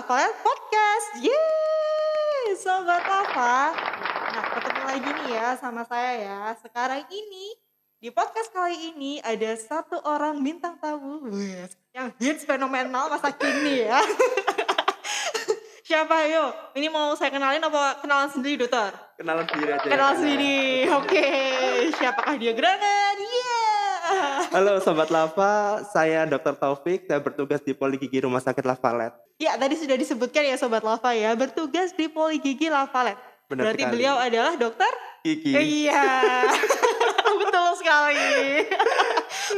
Lavalet Podcast. Yeay, Sobat Lava. Nah, ketemu lagi nih ya sama saya ya. Sekarang ini, di podcast kali ini ada satu orang bintang tamu yang hits fenomenal masa kini ya. Siapa yuk? Ini mau saya kenalin apa kenalan sendiri, Dokter? Kenalan sendiri aja ya. Kenalan sendiri, oke. Siapakah dia gerangan? Yeah. Halo Sobat Lava, saya Dr. Taufik, saya bertugas di Poli Gigi Rumah Sakit Lavalet. Ya, tadi sudah disebutkan ya Sobat Lava ya, bertugas di Poli Gigi Lavalet. Benar Berarti sekali. beliau adalah dokter? Gigi. Iya, betul sekali.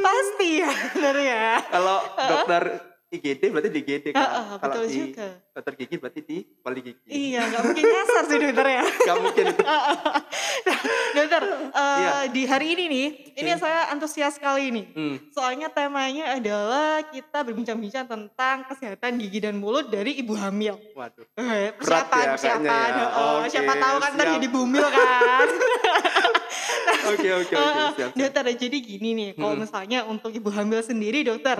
Pasti ya, benar ya. Kalau dokter IGD berarti di IGD kan. Kalau Betul di juga. dokter gigi berarti di Poli Gigi. Iya, nggak mungkin nyasar sih dokter ya. Gak mungkin itu. Dokter, Iya. di hari ini nih, ini saya antusias sekali nih. Soalnya temanya adalah kita berbincang-bincang tentang kesehatan gigi dan mulut dari ibu hamil. Waduh. Persiapan. ya. Oke, Siapa tahu kan tadi siap. jadi bumil kan. Oke, siap. Dokter, jadi gini nih, kalau misalnya untuk ibu hamil sendiri dokter,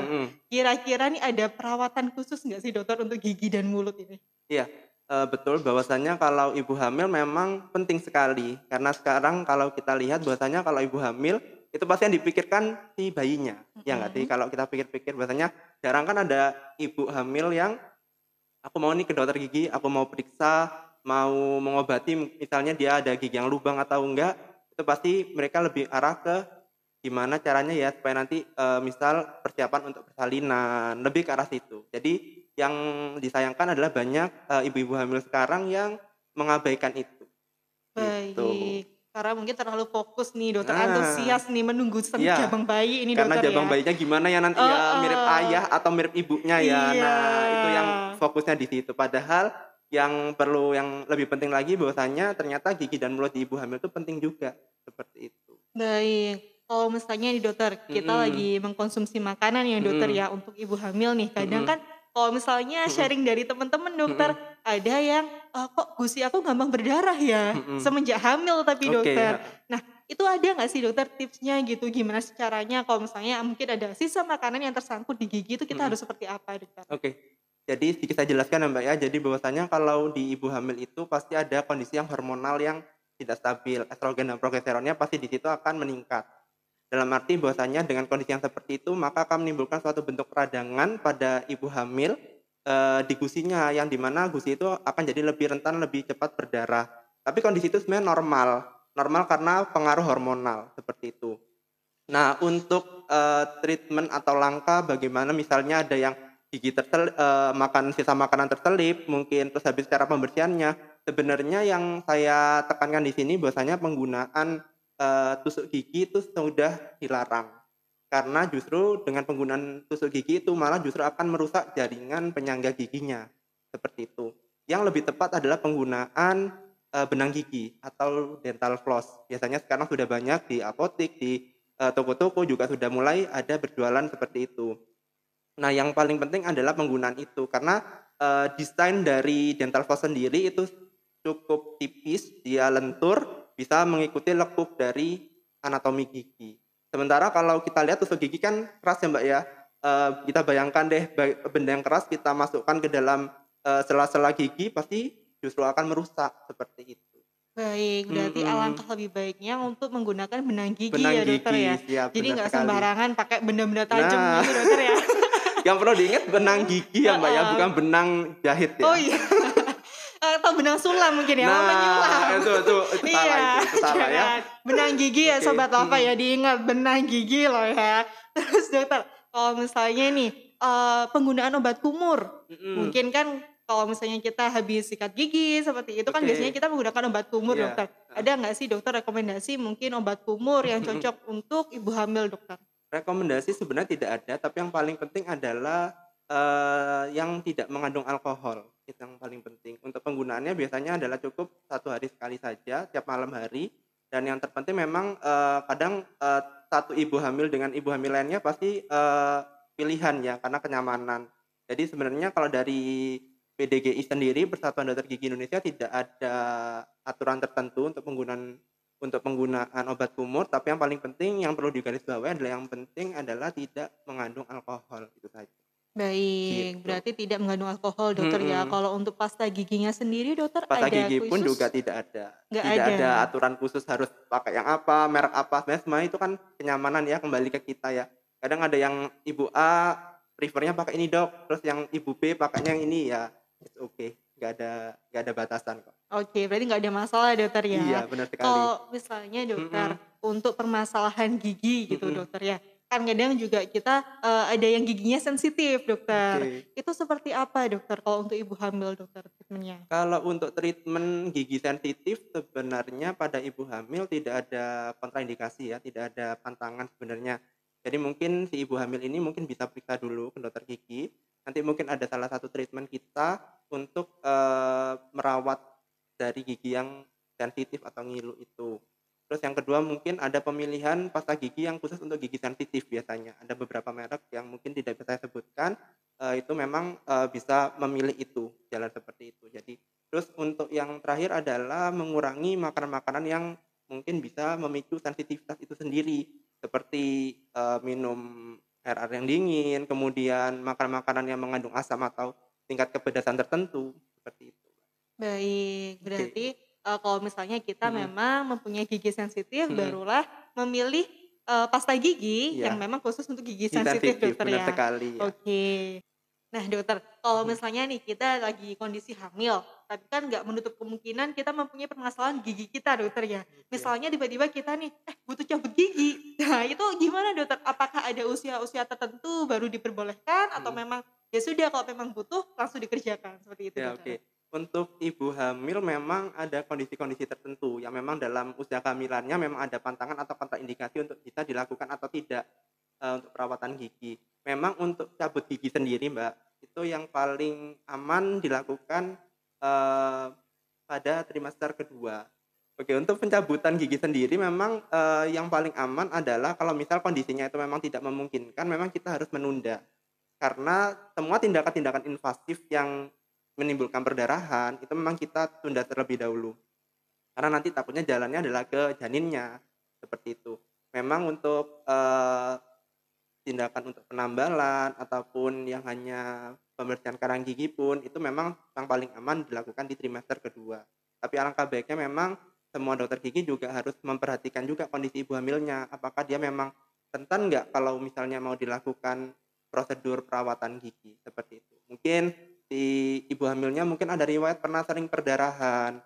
kira-kira nih ada perawatan khusus nggak sih dokter untuk gigi dan mulut ini? Iya, betul bahwasanya kalau ibu hamil memang penting sekali. Karena sekarang kalau kita lihat bahwasanya kalau ibu hamil itu pasti yang dipikirkan si bayinya. Ya nggak sih? Kalau kita pikir-pikir bahwasanya jarang kan ada ibu hamil yang aku mau nih ke dokter gigi, aku mau periksa, mau mengobati misalnya dia ada gigi yang lubang atau enggak, itu pasti mereka lebih arah ke gimana caranya ya supaya nanti misal persiapan untuk persalinan, lebih ke arah situ. Jadi yang disayangkan adalah banyak ibu-ibu hamil sekarang yang mengabaikan itu. Gitu. Baik, karena mungkin terlalu fokus nih dokter, Nah, antusias nih menunggu iya. jabang bayi ini Karena dokter jabang ya. bayinya gimana ya nanti ya mirip ayah atau mirip ibunya ya. Iya. Nah, itu yang fokusnya di situ. Padahal yang lebih penting lagi bahwasanya ternyata gigi dan mulut di ibu hamil itu penting juga. Seperti itu. Baik, kalau misalnya nih dokter, kita lagi mengkonsumsi makanan ya dokter ya untuk ibu hamil nih. Kadang kan kalau misalnya sharing dari teman-teman dokter, ada yang kok gusi aku gampang berdarah ya semenjak hamil tapi Oke, dokter. ya. Nah, itu ada nggak sih dokter tipsnya gitu? Gimana sih caranya kalau misalnya mungkin ada sisa makanan yang tersangkut di gigi itu kita harus seperti apa dokter? Oke. Jadi sedikit saya jelaskan ya Mbak ya. Jadi bahwasanya kalau di ibu hamil itu pasti ada kondisi yang hormonal yang tidak stabil. Estrogen dan progesteronnya pasti di situ akan meningkat. Dalam arti bahwasanya dengan kondisi yang seperti itu maka akan menimbulkan suatu bentuk peradangan pada ibu hamil di gusinya, yang dimana gusi itu akan jadi lebih rentan, lebih cepat berdarah. Tapi kondisi itu sebenarnya normal karena pengaruh hormonal seperti itu. Nah, untuk treatment atau langkah bagaimana misalnya ada yang gigi makan sisa makanan terselip mungkin, terus habis cara pembersihannya, sebenarnya yang saya tekankan di sini bahwasanya penggunaan tusuk gigi itu sudah dilarang. Karena justru dengan penggunaan tusuk gigi itu malah justru akan merusak jaringan penyangga giginya. Seperti itu. Yang lebih tepat adalah penggunaan benang gigi atau dental floss. Biasanya sekarang sudah banyak di apotek, di toko-toko juga sudah mulai ada berjualan seperti itu. Nah, yang paling penting adalah penggunaan itu karena desain dari dental floss sendiri itu cukup tipis, dia lentur, bisa mengikuti lekuk dari anatomi gigi. Sementara kalau kita lihat tusuk gigi kan keras ya Mbak ya. Kita bayangkan deh benda yang keras kita masukkan ke dalam sela-sela gigi pasti justru akan merusak seperti itu. Baik, berarti alangkah lebih baiknya untuk menggunakan benang gigi Benang ya dokter gigi, ya. siap, Jadi benar nggak sekali. sembarangan pakai benda-benda tajam Nah. gitu dokter ya. Yang perlu diingat benang gigi ya Mbak ya, bukan benang jahit ya. Oh iya. Atau benang sulam mungkin ya, menyulam. itu salah itu salah ya. jangan. Benang gigi ya Oke. Sobat Lava ya, diingat benang gigi loh ya. Terus dokter, kalau misalnya nih penggunaan obat kumur, mungkin kan kalau misalnya kita habis sikat gigi seperti itu kan Oke. biasanya kita menggunakan obat kumur Iya. dokter. Ada nggak sih dokter rekomendasi mungkin obat kumur yang cocok untuk ibu hamil dokter? Rekomendasi sebenarnya tidak ada, tapi yang paling penting adalah yang tidak mengandung alkohol. Itu yang paling penting. Untuk penggunaannya biasanya adalah cukup 1 hari sekali saja, tiap malam hari. Dan yang terpenting memang kadang satu ibu hamil dengan ibu hamil lainnya pasti pilihan ya, karena kenyamanan. Jadi sebenarnya kalau dari PDGI sendiri, Persatuan Dokter Gigi Indonesia, tidak ada aturan tertentu untuk penggunaan obat kumur, tapi yang paling penting yang perlu digarisbawahi adalah tidak mengandung alkohol, itu saja. Baik, gitu. berarti tidak mengandung alkohol dokter ya. Mhm. Kalau untuk pasta giginya sendiri dokter Pasta ada gigi pun juga khusus? tidak ada. Nggak Tidak ada? ada aturan khusus harus pakai yang apa, merek apa, sebenarnya semua itu kan kenyamanan ya, kembali ke kita ya. Kadang ada yang ibu A prefer-nya pakai ini Dok, terus yang ibu B pakainya yang ini, ya it's okay, nggak ada batasan kok. Oke, berarti nggak ada masalah dokter Iya, ya. benar sekali. Kalau misalnya dokter, Mhm, untuk permasalahan gigi gitu mhm, dokter ya, kan kadang juga kita, ada yang giginya sensitif dokter. oke. Itu seperti apa dokter kalau untuk ibu hamil dokter treatment-nya? Kalau untuk treatment gigi sensitif sebenarnya pada ibu hamil tidak ada kontraindikasi ya, tidak ada pantangan sebenarnya. Jadi mungkin si ibu hamil ini mungkin bisa periksa dulu ke dokter gigi, nanti mungkin ada salah satu treatment kita untuk, merawat dari gigi yang sensitif atau ngilu itu. Terus yang kedua mungkin ada pemilihan pasta gigi yang khusus untuk gigi sensitif biasanya. Ada beberapa merek yang mungkin tidak bisa saya sebutkan, itu memang, bisa memilih itu, jalan seperti itu. Jadi terus untuk yang terakhir adalah mengurangi makanan-makanan yang mungkin bisa memicu sensitivitas itu sendiri, seperti, minum air-air yang dingin, kemudian makan makanan yang mengandung asam atau tingkat kepedasan tertentu, seperti itu. Baik, Oke, berarti, kalau misalnya kita mhm, memang mempunyai gigi sensitif, mhm, barulah memilih, pasta gigi yang iya, memang khusus untuk gigi gigi sensitif sensitif, dokter benar ya. sekali, ya. Oke. Nah dokter, kalau Mhm, misalnya nih kita lagi kondisi hamil, tapi kan nggak menutup kemungkinan kita mempunyai permasalahan gigi kita dokter ya. oke, Misalnya tiba-tiba kita nih, butuh cabut gigi. Nah itu gimana dokter? Apakah ada usia-usia tertentu baru diperbolehkan atau mhm. memang, ya sudah kalau memang butuh langsung dikerjakan, seperti itu Ya, dokter? oke. Untuk ibu hamil memang ada kondisi-kondisi tertentu yang memang dalam usia kehamilannya memang ada pantangan atau kontraindikasi untuk bisa dilakukan atau tidak, untuk perawatan gigi. Memang untuk cabut gigi sendiri, Mbak, itu yang paling aman dilakukan, pada trimester kedua. Oke, untuk pencabutan gigi sendiri memang, yang paling aman adalah kalau misal kondisinya itu memang tidak memungkinkan, memang kita harus menunda. Karena semua tindakan-tindakan invasif yang menimbulkan perdarahan, itu memang kita tunda terlebih dahulu. Karena nanti takutnya jalannya adalah ke janinnya, seperti itu. Memang untuk, tindakan untuk penambalan ataupun yang hanya pembersihan karang gigi pun, itu memang yang paling aman dilakukan di trimester kedua. Tapi alangkah baiknya memang semua dokter gigi juga harus memperhatikan juga kondisi ibu hamilnya, apakah dia memang rentan nggak kalau misalnya mau dilakukan prosedur perawatan gigi, seperti itu. Mungkin si ibu hamilnya mungkin ada riwayat pernah sering perdarahan,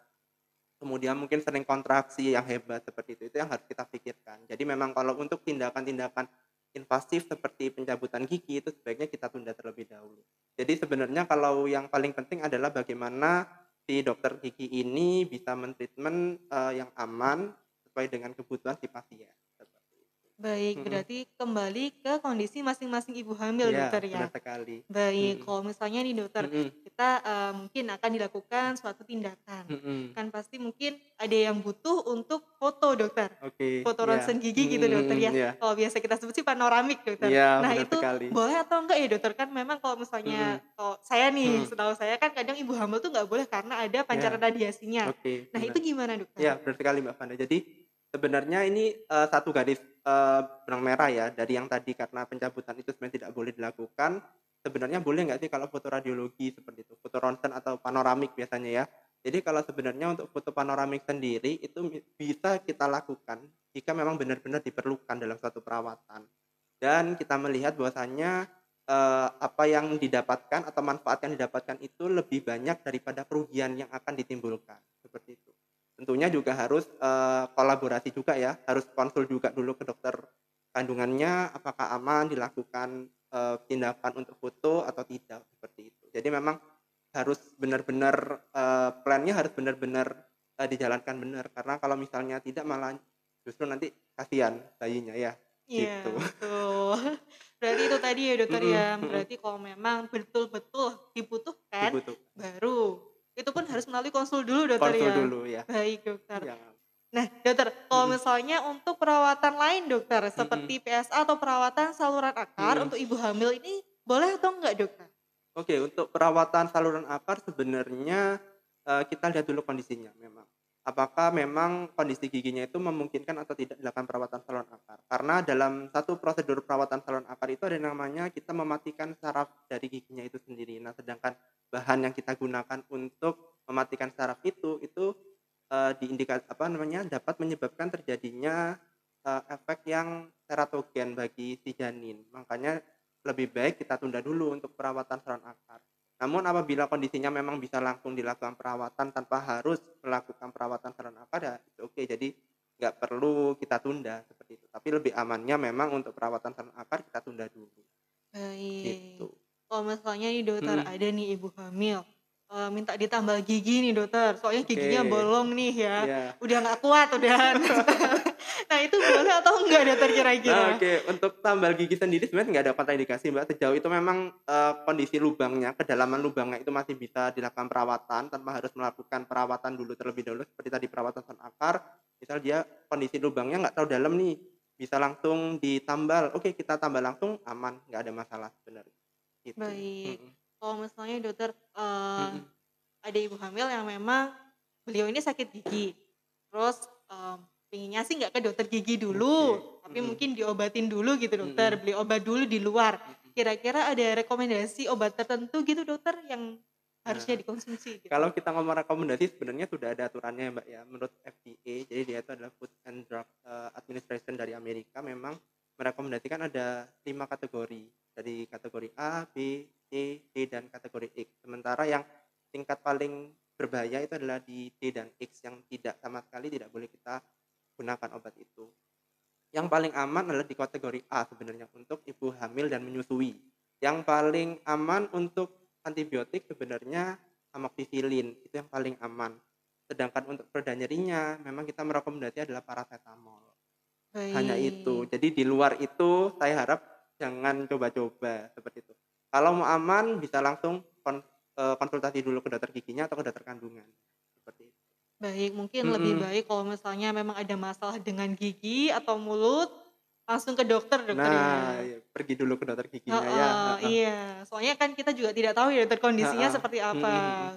kemudian mungkin sering kontraksi yang hebat seperti itu yang harus kita pikirkan. Jadi memang kalau untuk tindakan-tindakan invasif seperti pencabutan gigi itu sebaiknya kita tunda terlebih dahulu. Jadi sebenarnya kalau yang paling penting adalah bagaimana si dokter gigi ini bisa mentreatment, yang aman sesuai dengan kebutuhan si pasien, seperti itu. Baik, Mhm, berarti kembali ke kondisi masing-masing ibu hamil iya dokter benar ya? sekali. Baik, Mhm, kalau misalnya nih dokter, mhm, kita, mungkin akan dilakukan suatu tindakan, mhm. kan pasti mungkin ada yang butuh untuk foto dokter, Oke, foto iya. ronsen gigi Mhm, gitu dokter mhm, ya, iya. kalau biasa kita sebut sih panoramik dokter. Iya Nah benar itu sekali. boleh atau enggak ya dokter? Kan memang kalau misalnya Mhm, kalau saya nih, mhm, setahu saya kan kadang ibu hamil tuh nggak boleh karena ada pancaran iya. radiasinya. Oke, Nah benar. itu gimana dokter? Iya, benar sekali, Mbak Fanda. Jadi, sebenarnya ini, satu garis, benang merah ya, dari yang tadi karena pencabutan itu sebenarnya tidak boleh dilakukan, sebenarnya boleh nggak sih kalau foto radiologi seperti itu, foto ronsen atau panoramik biasanya ya. Jadi kalau sebenarnya untuk foto panoramik sendiri itu bisa kita lakukan jika memang benar-benar diperlukan dalam suatu perawatan. Dan kita melihat bahwasannya, apa yang didapatkan atau manfaat yang didapatkan itu lebih banyak daripada kerugian yang akan ditimbulkan, seperti itu. Tentunya juga harus, kolaborasi juga ya, harus konsul juga dulu ke dokter kandungannya, apakah aman dilakukan, tindakan untuk foto atau tidak, seperti itu. Jadi memang harus benar-benar, plan-nya harus benar-benar, dijalankan benar, karena kalau misalnya tidak malah justru nanti kasihan bayinya ya, gitu. Iya, betul. Berarti itu tadi ya dokter Mhm, ya, mhm, berarti kalau memang betul-betul dibutuhkan, dibutuhkan. baru itu pun harus melalui konsul dulu dokter Konsul ya? dulu ya. Baik dokter. Iya, Nah dokter, kalau mhm, misalnya untuk perawatan lain dokter, mhm, seperti PSA atau perawatan saluran akar mhm. untuk ibu hamil ini boleh atau enggak dokter? Oke, untuk perawatan saluran akar sebenarnya, kita lihat dulu kondisinya memang. apakah memang kondisi giginya itu memungkinkan atau tidak dilakukan perawatan saluran akar. Karena dalam satu prosedur perawatan saluran akar itu ada yang namanya kita mematikan saraf dari giginya itu sendiri. Nah, sedangkan bahan yang kita gunakan untuk mematikan saraf itu apa namanya, dapat menyebabkan terjadinya, efek yang teratogen bagi si janin. Makanya lebih baik kita tunda dulu untuk perawatan saluran akar. Namun apabila kondisinya memang bisa langsung dilakukan perawatan tanpa harus melakukan perawatan saluran akar ya it's okay. Jadi nggak perlu kita tunda seperti itu. Tapi lebih amannya memang untuk perawatan saluran akar kita tunda dulu, Baik. gitu. Kalau misalnya nih dokter Mhm, ada nih ibu hamil, minta ditambal gigi nih dokter, soalnya oke, giginya bolong nih ya, iya. udah nggak kuat udahan. Nah itu boleh atau enggak dokter Nah, kira-kira? oke, untuk tambal gigi sendiri sebenarnya nggak ada kontraindikasi, Mbak, sejauh itu memang, kondisi lubangnya, kedalaman lubangnya itu masih bisa dilakukan perawatan tanpa harus melakukan perawatan dulu terlebih dahulu seperti tadi perawatan saluran akar, misal dia kondisi lubangnya nggak terlalu dalam nih, bisa langsung ditambal, oke kita tambal langsung aman, nggak ada masalah sebenarnya, gitu. Baik. Mhm, Kalau misalnya dokter, mhm, ada ibu hamil yang memang beliau ini sakit gigi, terus, pengennya sih nggak ke dokter gigi oke, dulu, tapi mhm, mungkin diobatin dulu gitu dokter, mhm, beli obat dulu di luar. mhm. Kira-kira ada rekomendasi obat tertentu gitu dokter yang harusnya Nah, dikonsumsi gitu? kalau kita ngomong rekomendasi sebenarnya sudah ada aturannya ya, Mbak, ya. Menurut FDA, jadi dia itu adalah Food and Drug, Administration dari Amerika memang merekomendasikan ada 5 kategori, dari kategori A, B, C, D, dan kategori X. Sementara yang tingkat paling berbahaya itu adalah di D dan X yang tidak sama sekali tidak boleh kita gunakan obat itu. Yang paling aman adalah di kategori A sebenarnya untuk ibu hamil dan menyusui. Yang paling aman untuk antibiotik sebenarnya amoxicillin, itu yang paling aman. Sedangkan untuk pereda nyerinya memang kita merekomendasi adalah paracetamol. Hanya itu. Baik. Jadi di luar itu saya harap jangan coba-coba seperti itu. Kalau mau aman bisa langsung konsultasi dulu ke dokter giginya atau ke dokter kandungan, seperti itu. Baik, mungkin lebih Mhm. baik kalau misalnya memang ada masalah dengan gigi atau mulut, langsung ke dokter Nah, ya? ya pergi dulu ke dokter giginya ya, Heeh, heeh. iya. Soalnya kan kita juga tidak tahu ya dokter kondisinya Heeh, seperti apa. mhm, mhm.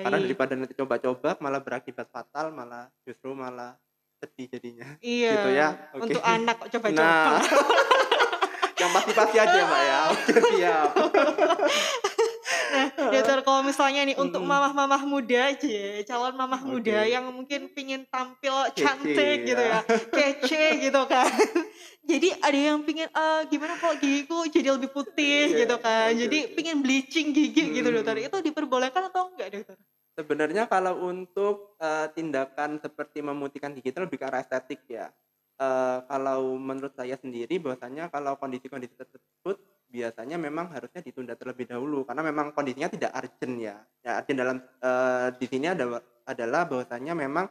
Karena Baik. daripada nanti coba-coba malah berakibat fatal, malah justru malah sedih jadinya, Iya, gitu ya? Oke. untuk anak kok coba-coba. Nah, yang pasti-pasti aja, Mbak, ya. Oke, siap. Nah, Heeh, dokter kalau misalnya nih untuk mhm, mamah-mamah muda calon mamah muda oke. yang mungkin pingin tampil Kece cantik gitu ya. ya, kece gitu kan. Jadi ada yang pingin, gimana kalau gigiku jadi lebih putih Iya, gitu kan, oke, jadi oke. pingin bleaching gigi gitu Mhm, dokter, mhm. itu diperbolehkan atau enggak dokter? Sebenarnya kalau untuk, tindakan seperti memutihkan gigi itu lebih ke arah estetik ya. Kalau menurut saya sendiri bahwasanya kalau kondisi-kondisi tersebut biasanya memang harusnya ditunda terlebih dahulu karena memang kondisinya tidak urgent ya. Ya urgent dalam, di sini adalah bahwasanya memang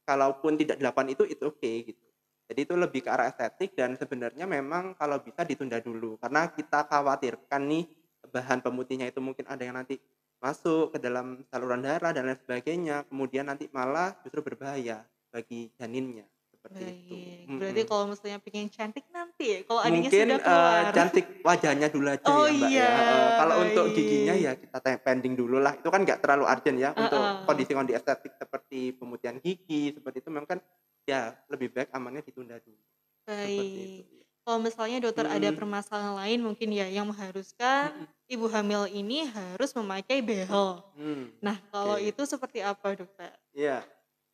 kalaupun tidak dilakukan itu oke gitu. Jadi itu lebih ke arah estetik dan sebenarnya memang kalau bisa ditunda dulu karena kita khawatirkan nih bahan pemutihnya itu mungkin ada yang nanti masuk ke dalam saluran darah dan lain sebagainya, kemudian nanti malah justru berbahaya bagi janinnya, seperti itu. Baik, berarti Mhm. kalau misalnya pengen cantik nanti, kalau adiknya sudah Mungkin, keluar. cantik wajahnya dulu aja Oh ya, Mbak, iya, ya, heeh. Kalau untuk giginya baik. ya kita pending dulu lah, itu kan nggak terlalu urgent ya, untuk Heeh, kondisi-kondisi estetik seperti pemutihan gigi, seperti itu memang kan ya lebih baik amannya ditunda dulu, seperti itu, baik. iya. Kalau misalnya dokter ada Mhm, permasalahan lain mungkin ya yang mengharuskan mhm, ibu hamil ini harus memakai behel. Nah, oke. kalau itu seperti apa dokter? Iya.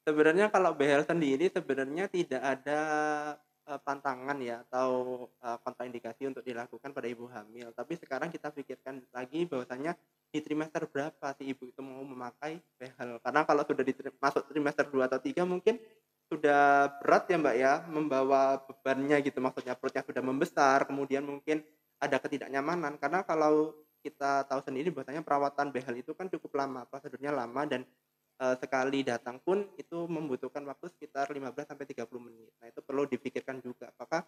Sebenarnya kalau behel sendiri sebenarnya tidak ada, pantangan ya atau, kontraindikasi untuk dilakukan pada ibu hamil. Tapi sekarang kita pikirkan lagi bahwasanya di trimester berapa si ibu itu mau memakai behel. Karena kalau sudah masuk trimester 2 atau 3 mungkin sudah berat ya, Mbak, ya, membawa bebannya gitu, maksudnya perutnya sudah membesar, kemudian mungkin ada ketidaknyamanan. Karena kalau kita tahu sendiri bahwasanya perawatan behel itu kan cukup lama, prosedurnya lama dan sekali datang pun itu membutuhkan waktu sekitar 15 sampai 30 menit. Nah, itu perlu dipikirkan juga, apakah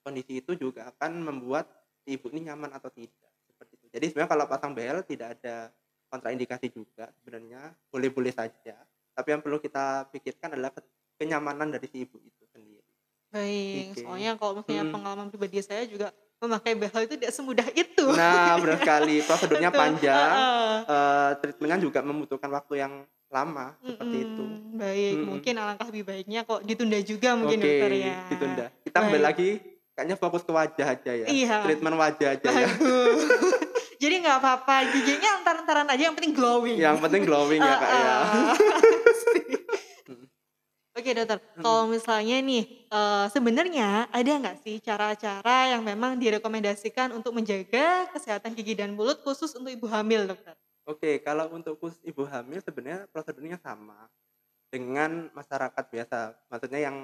kondisi itu juga akan membuat si ibu ini nyaman atau tidak, seperti itu. Jadi sebenarnya kalau pasang behel tidak ada kontraindikasi juga sebenarnya, boleh-boleh saja. Tapi yang perlu kita pikirkan adalah kenyamanan dari si ibu itu sendiri. Baik, Oke. soalnya kalau misalnya Mhm, pengalaman pribadi saya juga memakai behel itu tidak semudah itu. Nah, benar sekali, prosedurnya Betul, panjang, heeh. treatment-nya juga membutuhkan waktu yang lama, seperti itu. Baik, Mhm. mungkin alangkah lebih baiknya kok ditunda juga mungkin Oke, dokter ya. ditunda. Kita kembali Baik, lagi kayaknya fokus ke wajah aja ya, iya, treatment wajah aja ya. bagus. Jadi nggak apa-apa, giginya entar-entaran aja yang penting glowing. Yang penting glowing ya, Kak, ya. Heeh, sip. Mhm Oke dokter, mhm. kalau misalnya nih, sebenarnya ada nggak sih cara-cara yang memang direkomendasikan untuk menjaga kesehatan gigi dan mulut khusus untuk ibu hamil, dokter? Oke, kalau untuk khusus ibu hamil sebenarnya prosedurnya sama dengan masyarakat biasa. Maksudnya yang,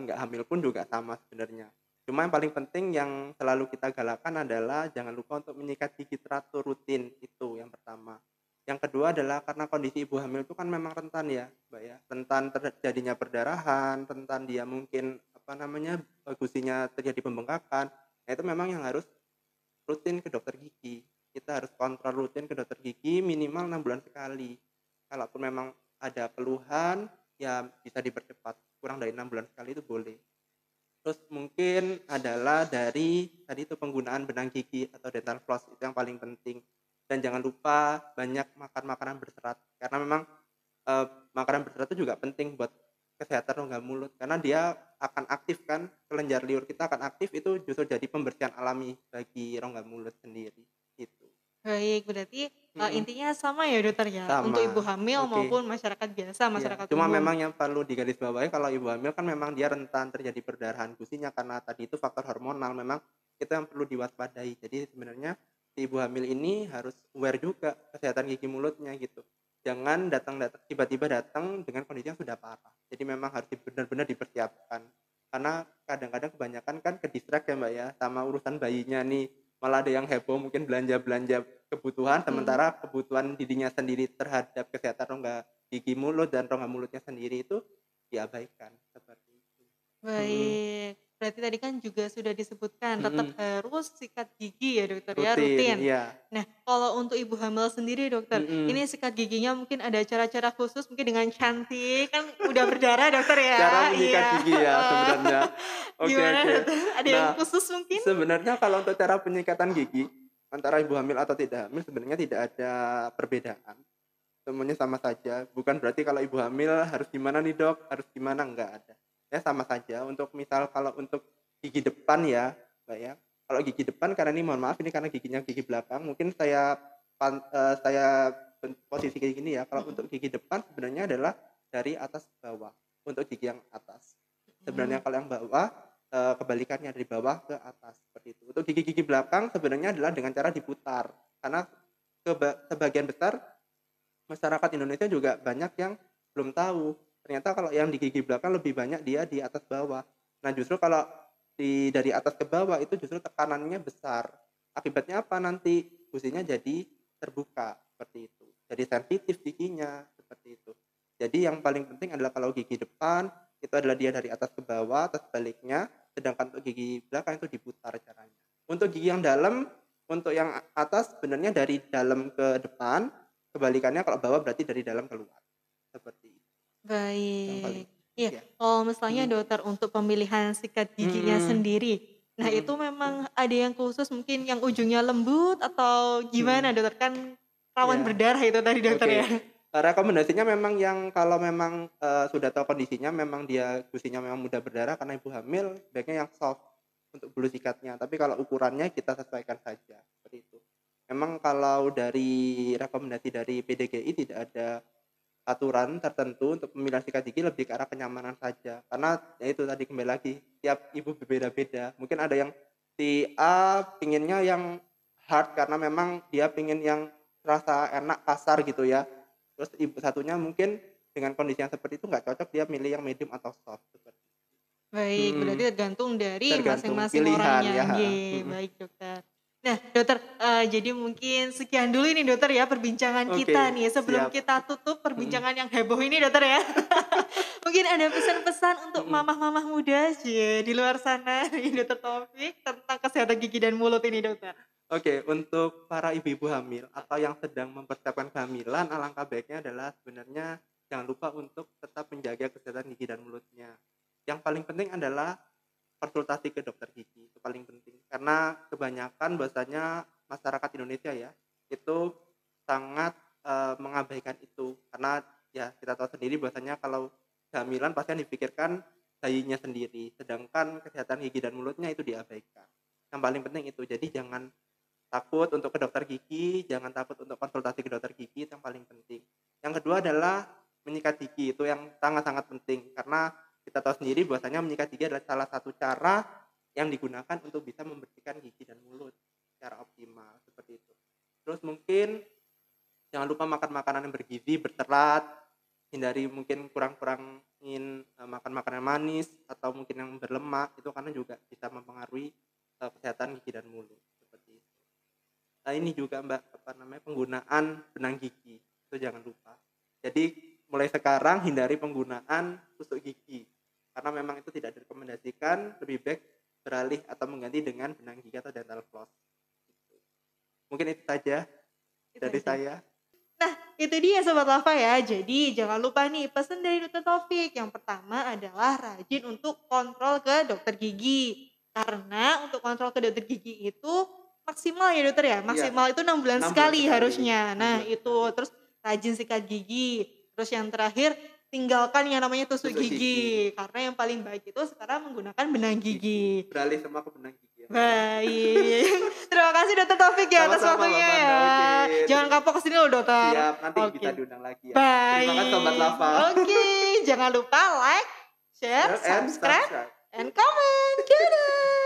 nggak hamil pun juga sama sebenarnya. Cuma yang paling penting yang selalu kita galakkan adalah jangan lupa untuk menyikat gigi teratur rutin, itu yang pertama. Yang kedua adalah karena kondisi ibu hamil itu kan memang rentan ya, Mbak, ya, rentan terjadinya perdarahan, rentan dia mungkin, apa namanya, gusinya terjadi pembengkakan. Nah, itu memang yang harus rutin ke dokter gigi. Kita harus kontrol rutin ke dokter gigi minimal 6 bulan sekali. Kalaupun memang ada keluhan, ya bisa dipercepat, kurang dari 6 bulan sekali itu boleh. Terus mungkin adalah dari tadi itu penggunaan benang gigi atau dental floss itu yang paling penting. Dan jangan lupa banyak makan makanan berserat, karena memang, eee, makanan berserat itu juga penting buat kesehatan rongga mulut, karena dia akan aktif kan, kelenjar liur kita akan aktif, itu justru jadi pembersihan alami bagi rongga mulut sendiri, gitu. Baik, berarti, Mhm, intinya sama ya dokter ya, untuk ibu sama, hamil oke. maupun masyarakat biasa, Iya, masyarakat cuma umum. memang yang perlu digarisbawahi kalau ibu hamil kan memang dia rentan terjadi perdarahan gusinya karena tadi itu faktor hormonal, memang itu yang perlu diwaspadai. Jadi sebenarnya si ibu hamil ini harus aware juga kesehatan gigi mulutnya gitu. Jangan tiba-tiba datang dengan kondisi yang sudah parah. Jadi memang harus benar-benar dipersiapkan. Karena kadang-kadang kebanyakan kan ke-distract ya Mbak ya, sama urusan bayinya nih. Malah ada yang heboh mungkin belanja-belanja kebutuhan, Mhm. sementara kebutuhan dirinya sendiri terhadap kesehatan rongga gigi mulut dan rongga mulutnya sendiri itu diabaikan, seperti itu. Mhm Baik, berarti tadi kan juga sudah disebutkan tetap mhm, harus sikat gigi ya dokter ya, rutin, rutin. iya, Nah, kalau untuk ibu hamil sendiri dokter, ini mhm. sikat giginya mungkin ada cara-cara khusus mungkin dengan cantik, kan udah berdarah dokter Cara ya? menyikat Iya, gigi ya heeh. sebenarnya. Oke Gimana oke. dokter? Ada yang Nah, khusus mungkin? sebenarnya kalau untuk cara penyikatan gigi, antara ibu hamil atau tidak hamil sebenarnya tidak ada perbedaan, semuanya sama saja. Bukan berarti kalau ibu hamil harus gimana nih Dok, harus gimana, enggak ada. Ya sama saja, untuk misal kalau untuk gigi depan ya, Mbak, ya, kalau gigi depan karena ini mohon maaf ini karena giginya gigi belakang, mungkin saya posisi kayak gini ya, kalau untuk Mhm, gigi depan sebenarnya adalah dari atas ke bawah, untuk gigi yang atas. Sebenarnya mhm. kalau yang bawah, kebalikannya dari bawah ke atas, seperti itu. Untuk gigi-gigi belakang sebenarnya adalah dengan cara diputar, karena sebagian besar masyarakat Indonesia juga banyak yang belum tahu, ternyata kalau yang di gigi belakang lebih banyak dia di atas bawah. Nah, justru kalau dari atas ke bawah itu justru tekanannya besar. Akibatnya apa nanti? Gusinya jadi terbuka, seperti itu. Jadi sensitif giginya, seperti itu. Jadi yang paling penting adalah kalau gigi depan, itu adalah dia dari atas ke bawah atau sebaliknya, sedangkan untuk gigi belakang itu diputar caranya. Untuk gigi yang dalam, untuk yang atas sebenarnya dari dalam ke depan, kebalikannya kalau bawah berarti dari dalam keluar, seperti itu yang paling Baik. penting Iya, ya. kalau misalnya Mhm dokter untuk pemilihan sikat giginya mhm sendiri, nah mhm itu memang ada yang khusus mungkin yang ujungnya lembut atau gimana mhm, dokter? Kan rawan iya, berdarah itu tadi dokter oke. ya? Rekomendasinya memang yang kalau memang, sudah tahu kondisinya memang dia gusinya memang mudah berdarah karena ibu hamil, sebaiknya yang soft untuk bulu sikatnya, tapi kalau ukurannya kita sesuaikan saja, seperti itu. Memang kalau dari rekomendasi dari PDGI tidak ada aturan tertentu untuk pemilihan sikat gigi, lebih ke arah kenyamanan saja. Karena ya itu tadi kembali lagi, tiap ibu berbeda-beda. Mungkin ada yang si A pinginnya yang hard karena memang dia pingin yang rasa enak, kasar gitu ya. Terus ibu satunya mungkin dengan kondisi yang seperti itu nggak cocok, dia milih yang medium atau soft seperti Baik, berarti mhm, tergantung dari tergantung masing-masing pilihan orangnya. ya, heeh, Nggih, mhm. baik dokter. Nah dokter, jadi mungkin sekian dulu ini dokter ya perbincangan Oke, kita nih, sebelum siap, kita tutup mhm, perbincangan yang heboh ini dokter ya. Mungkin ada pesan-pesan untuk mhm. mamah-mamah muda di luar sana nih Dokter Taufik tentang kesehatan gigi dan mulut ini dokter? Oke, untuk para ibu-ibu hamil atau yang sedang mempersiapkan kehamilan, alangkah baiknya adalah sebenarnya jangan lupa untuk tetap menjaga kesehatan gigi dan mulutnya. Yang paling penting adalah konsultasi ke dokter gigi, itu paling penting. Karena kebanyakan bahwasanya masyarakat Indonesia ya, itu sangat, mengabaikan itu. Karena ya kita tahu sendiri bahwasanya kalau kehamilan pasti yang dipikirkan bayinya sendiri, sedangkan kesehatan gigi dan mulutnya itu diabaikan. Yang paling penting itu, jadi jangan takut untuk ke dokter gigi, jangan takut untuk konsultasi ke dokter gigi, itu yang paling penting. Yang kedua adalah menyikat gigi, itu yang sangat-sangat penting karena kita tahu sendiri bahwasanya menyikat gigi adalah salah satu cara yang digunakan untuk bisa membersihkan gigi dan mulut secara optimal, seperti itu. Terus mungkin jangan lupa makan makanan yang bergizi, berserat, hindari mungkin kurang-kurangin, makan makanan manis atau mungkin yang berlemak, itu karena juga bisa mempengaruhi, kesehatan gigi dan mulut, seperti itu. Nah ini juga Mbak, apa namanya, penggunaan benang gigi, itu jangan lupa. Jadi mulai sekarang hindari penggunaan tusuk gigi, karena memang itu tidak direkomendasikan, lebih baik beralih atau mengganti dengan benang gigi atau dental floss, gitu. Mungkin itu saja Itu dari aja. saya. Nah, itu dia Sobat Lava ya. Jadi jangan lupa nih pesan dari Dokter Taufik. Yang pertama adalah rajin untuk kontrol ke dokter gigi. Karena untuk kontrol ke dokter gigi itu maksimal ya dokter ya. Iya, Maksimal itu 6 bulan 6 bulan sekali sekali, harusnya. 6 Nah bulan itu. sekali. Terus rajin sikat gigi. Terus yang terakhir tinggalkan yang namanya tusuk Tusuk gigi, gigi. Karena yang paling baik itu sekarang menggunakan benang gigi, gigi. beralih semua ke benang gigi ya Mbak ya. Baik. Terima kasih Dokter Taufik ya atas Sama-sama Mbak waktunya ya. Fanda, oke, Jangan kapok kesini loh dokter. siap, nanti bisa Oke. diundang lagi ya. Terima kasih Sobat Baik. Lava. Oke, jangan lupa like, share, Share and subscribe, subscribe. and comment. Dadah.